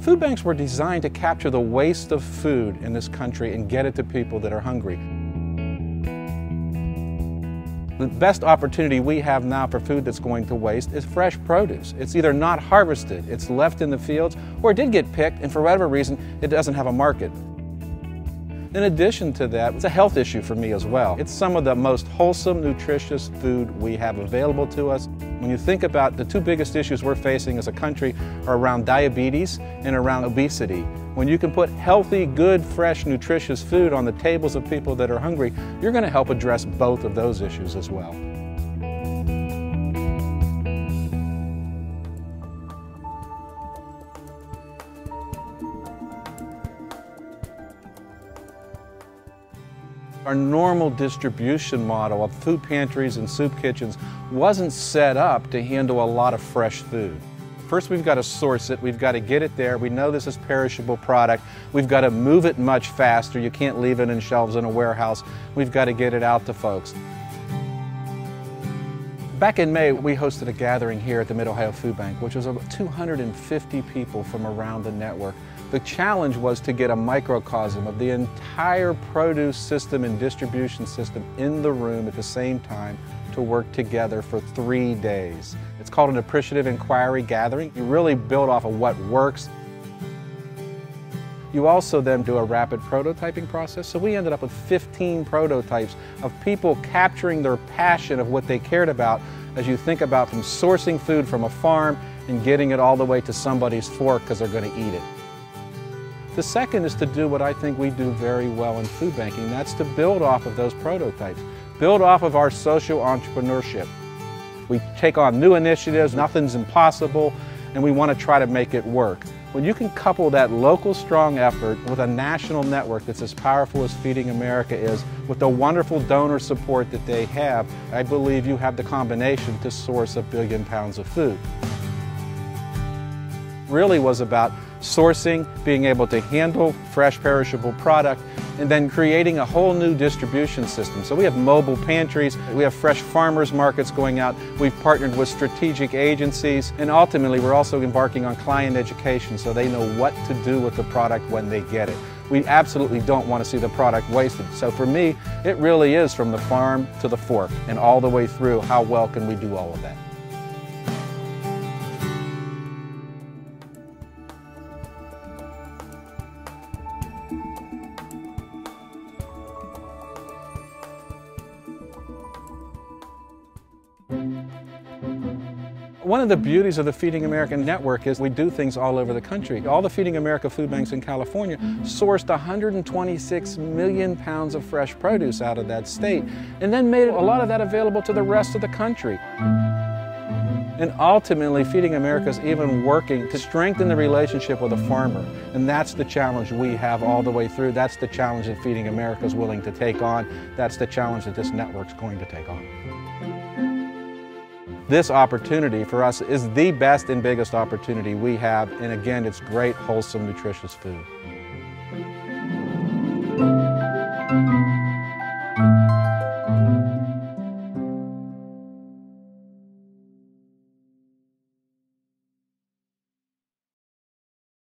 Food banks were designed to capture the waste of food in this country and get it to people that are hungry. The best opportunity we have now for food that's going to waste is fresh produce. It's either not harvested, it's left in the fields, or it did get picked and for whatever reason it doesn't have a market. In addition to that, it's a health issue for me as well. It's some of the most wholesome, nutritious food we have available to us. When you think about the two biggest issues we're facing as a country are around diabetes and around obesity. When you can put healthy, good, fresh, nutritious food on the tables of people that are hungry, you're going to help address both of those issues as well. Our normal distribution model of food pantries and soup kitchens wasn't set up to handle a lot of fresh food. First, we've got to source it, we've got to get it there, we know this is perishable product, we've got to move it much faster, you can't leave it in shelves in a warehouse, we've got to get it out to folks. Back in May, we hosted a gathering here at the Mid-Ohio Food Bank, which was about 250 people from around the network. The challenge was to get a microcosm of the entire produce system and distribution system in the room at the same time to work together for 3 days. It's called an appreciative inquiry gathering. You really build off of what works. You also then do a rapid prototyping process. So we ended up with 15 prototypes of people capturing their passion of what they cared about as you think about from sourcing food from a farm and getting it all the way to somebody's fork because they're going to eat it. The second is to do what I think we do very well in food banking. That's to build off of those prototypes. Build off of our social entrepreneurship. We take on new initiatives, nothing's impossible, and we want to try to make it work. When you can couple that local strong effort with a national network that's as powerful as Feeding America is, with the wonderful donor support that they have, I believe you have the combination to source 1 billion pounds of food. Really was about sourcing, being able to handle fresh perishable product, and then creating a whole new distribution system. So we have mobile pantries, we have fresh farmers markets going out, we've partnered with strategic agencies, and ultimately we're also embarking on client education so they know what to do with the product when they get it. We absolutely don't want to see the product wasted. So for me, it really is from the farm to the fork and all the way through, how well can we do all of that. One of the beauties of the Feeding America network is we do things all over the country. All the Feeding America food banks in California sourced 126 million pounds of fresh produce out of that state and then made a lot of that available to the rest of the country. And ultimately, Feeding America is even working to strengthen the relationship with a farmer. And that's the challenge we have all the way through. That's the challenge that Feeding America is willing to take on. That's the challenge that this network's going to take on. This opportunity for us is the best and biggest opportunity we have, and again, it's great, wholesome, nutritious food.